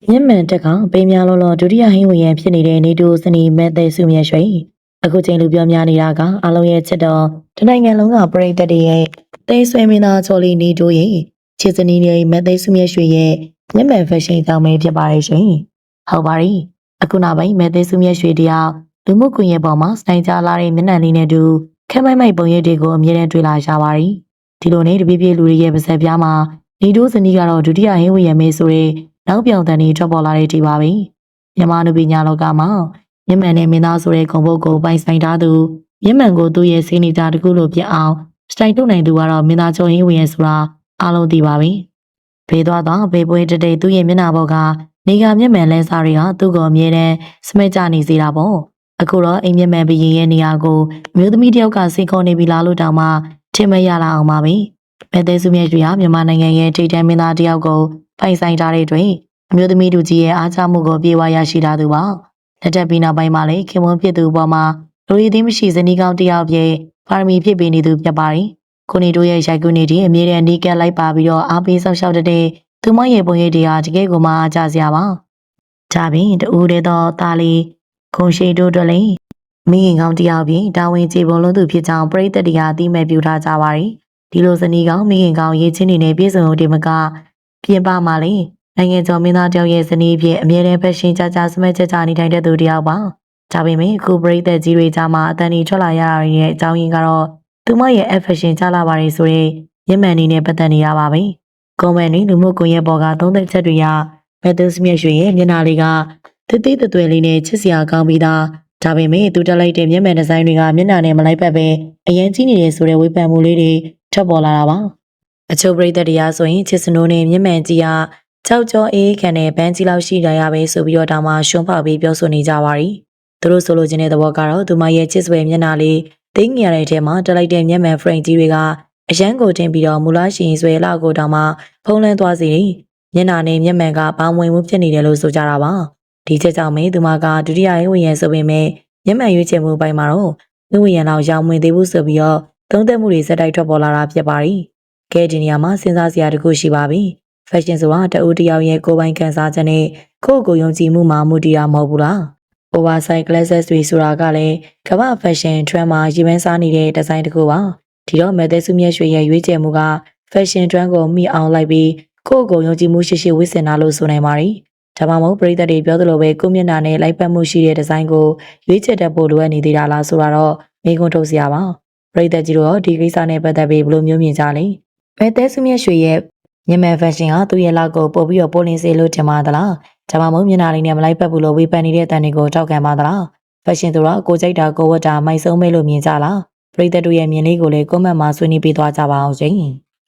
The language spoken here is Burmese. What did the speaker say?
မျက်မှန်တက်ကပေးများလောလောဒုတိယဟင်းဝင်ရန်ဖြစ်နေတဲ့နေတိုးစနီမဲသေးစုမြတ်ရွှေအခုချိန်လူပြောများနေတာကအလုံးရဲ့ချစ်တော်တနိုင်ငံလုံးကပရိသတ်တွေရဲ့သိဆွေမင်းသားချော်လီနေတိုးရဲ့ချစ်စနီရဲ့မဲသေးစုမြတ်ရွှေရဲ့မျက်မှန်ဖက်ရှင်ကြောင့်ပဲဖြစ်ပါရဲ့ရှင်ဟုတ်ပါပြီအခုနောက်ပိုင်းမဲသေးစုမြတ်ရွှေတယောက်လူမှုကွန်ရက်ပေါ်မှာစတိုင်ကြလာတဲ့မျက်နှာလေးနဲ့တူခက်မိုက်မိုက်ပုံရိပ်တွေကိုအမြဲတမ်းတွေ့လာရပါတယ်ဒီလိုနဲ့တပြည့်ပြည့်လူတွေရဲ့ပါဇက်ပြားမှာနေတိုးစနီကတော့ဒုတိယဟင်းဝင်ရန်မေးဆိုတဲ့နောက်ပြောင်တန်တွေထွက်ပေါ်လာတဲ့ဒီပါပဲမြန်မာလူပညာလောကမှာမျက်မှန်နဲ့မင်းသားဆိုတဲ့ဂုံပုတ်ကိုပိုင်ဆိုင်ထားသူမျက်မှန်ကိုသူ့ရဲ့စိတ်နေတာတကူလို့ပြအောင်စတိုင်ထုတ်နိုင်သူကတော့မင်းသားချုံဟင်းဝင်ရဆိုတာအားလုံးသိပါပြီဖေးသွားတော့ဘေးပွဲတတဲ့သူ့ရဲ့မျက်နှာပေါ်ကနေကမျက်မှန်လဲစားတွေကသူ့ကိုအမြဲတမ်းစမဲကြနေစေတာပေါ့အခုတော့အိမ်မျက်မှန်ဘရင်ရဲ့နေရာကိုမျိုးသမီးတယောက်ကစိတ်ခေါ်နေပြီလားလို့တောင်မှထင်မရလာအောင်ပါပဲမဲသေးစုမြတ်ကြီးဟာမြန်မာနိုင်ငံရဲ့ထိပ်တန်းမင်းသားတယောက်ကိုပိုင်ဆိုင်ထားတဲ့တွင်အမျိုးသမီးတို့ကြီးရဲ့အားချမှုကိုပြေဝရရှိလာသူပါလက်ထပ်ပြီးနောက်ပိုင်းမှာလည်းခင်မွန်းဖြစ်သူပေါ်မှာလူရည်သိမရှိဇနီးကောင်းတယောက်ပြေပါရမီဖြစ်ပေးနေသူဖြစ်ပါတယ်ကိုနေတို့ရဲ့ရိုက်ကူးနေတဲ့အမြဲတမ်းအနီးကပ်လိုက်ပါပြီးတော့အားပေးဆောက်ရှောက်တဲ့သူမရဲ့ပုံရိပ်တွေဟာတကယ်ကိုမှအားကျစရာပါဒါပြင်တူတဲ့တော့တာလီခုံရှိတို့တို့လည်းမိခင်ကောင်းတယောက်ပြင်တာဝန်ကျေပုံလုံးသူဖြစ်ကြောင်းပရိသတ်တွေကအသိမဲ့ပြုထားကြပါတယ်ဒီလိုဇနီးကောင်းမိခင်ကောင်းရေးချင်းနေနဲ့ပြည်စုံတို့ဒီမကပြင်ပမှာလေနိုင်ငံကျော်မင်းသားတယောက်ရဲ့ဇနီးဖြစ်အမြဲတမ်းဖက်ရှင်ကြကြစမဲကြကြနေထိုင်တဲ့သူတယောက်ပါဒါပေမဲ့အခုပရိသတ်ကြီးတွေကြားမှာအတန်ကြီးထွက်လာရတဲ့အကြောင်းရင်းကတော့သူမရဲ့ဖက်ရှင်ကြလာပါတယ်ဆိုရင်မျက်မှန်နေနဲ့ပတ်သက်နေရပါပဲကွန်မန့်တွေလူမှုကွန်ရက်ပေါ်ကသုံးသက်ချက်တွေကမက်သစ်စမြတ်ရွှေရဲ့မျက်နှာလေးကတသေးတသွယ်လေးနဲ့ချစ်စရာကောင်းပြီးသားဒါပေမဲ့သူတက်လိုက်တဲ့မျက်မှန်ဒီဇိုင်းတွေကမျက်နှာနဲ့မလိုက်ပတ်ပဲအရင်ကြီးနေတယ်ဆိုတဲ့ဝေဖန်မှုလေးတွေထွက်ပေါ်လာတာပါအချို့ပရိသတ်တရားဆိုရင်ချစ်စနိုးနဲ့မျက်မှန်ကြီးကကြောက်ကြောအေးခံတဲ့ဘန်းကြီးလောက်ရှိကြရပဲဆိုပြီးတော့တောင်မှရှုံးဖောက်ပြီးပြောဆိုနေကြပါရီသူတို့ဆိုလိုချင်တဲ့သဘောကတော့သူမရဲ့ချစ်စွဲမျက်နှာလေးသိငရတဲ့အထဲမှာတက်လိုက်တဲ့မျက်မှန်ဖရိန်ကြီးတွေကအရန်ကိုတင်ပြီးတော့မူလားရှင်ဆွဲလောက်ကိုတောင်မှဖုံးလန်းသွားစေမျက်နှာနဲ့မျက်မှန်ကပေါင်းဝင်မှုဖြစ်နေတယ်လို့ဆိုကြတာပါဒီချက်ကြောင့်မေသူမကဒုတိယရေးဝင်ရဆိုပေမဲ့မျက်မှန်ရွေးချယ်မှုပိုင်းမှာတော့သူ့ဝင်ရလောက်ရောင်းဝင်သေးဘူးဆိုပြီးတော့သုံးသက်မှုတွေစက်တိုက်ထွက်ပေါ်လာတာဖြစ်ပါရီကဲဒီနေရာမှာစဉ်းစားစရာတခုရှိပါပြီဖက်ရှင်ဆိုတာတဦးတယောက်ရဲ့ကိုယ်ပိုင်ခံစားချက်နဲ့ကိုယ့်ကိုယ်ယုံကြည်မှုမှာမူတည်တာမဟုတ်ဘူးလား oversize glasses တွေဆိုတာကလည်းကမ္ဘာဖက်ရှင် trend မှာရည်မှန်းစားနေတဲ့ဒီဇိုင်းတစ်ခုပါဒီတော့မဲသက်စုမြတ်ရွှေရဲ့ရွေးချယ်မှုက fashion trend ကိုမိအောင်လိုက်ပြီးကိုယ့်ကိုယ်ယုံကြည်မှုရှိရှိဝတ်ဆင်တာလို့ဆိုနိုင်ပါတယ်ဒါမှမဟုတ်ပရိသတ်တွေပြောသလိုပဲကိုမျက်နှာနဲ့လိုက်ပတ်မှုရှိတဲ့ဒီဇိုင်းကိုရွေးချယ်တတ်ဖို့လိုအပ်နေသေးတာလားဆိုတာတော့မေးခွန်းထုတ်စရာပါပရိသတ်ကြီးတို့ဒီကိစ္စနဲ့ပတ်သက်ပြီးဘယ်လိုမျိုးမြင်ကြလဲမဲသက်စုမြတ်ရွှေရဲ့မျက်မှန်ဖက်ရှင်ဟာသူ့ရဲ့လောက်ကိုပို့ပြီးတော့ပို့လင်းစေလို့ထင်ပါသလားဒါမှမဟုတ်မျက်နှာလေးနဲ့မလိုက်ပတ်ဘူးလို့ဝေဖန်နေတဲ့အတန်တွေကိုတောက်ခံပါသလားဖက်ရှင်ဆိုတာကိုကြိုက်တာကိုဝတ်တာမိုက်ဆုံးပဲလို့မြင်ကြလားပရိသတ်တို့ရဲ့မြင်လေးကိုလည်းကွန်မန့်မှာဆွေးနွေးပေးသွားကြပါအောင်ရှင်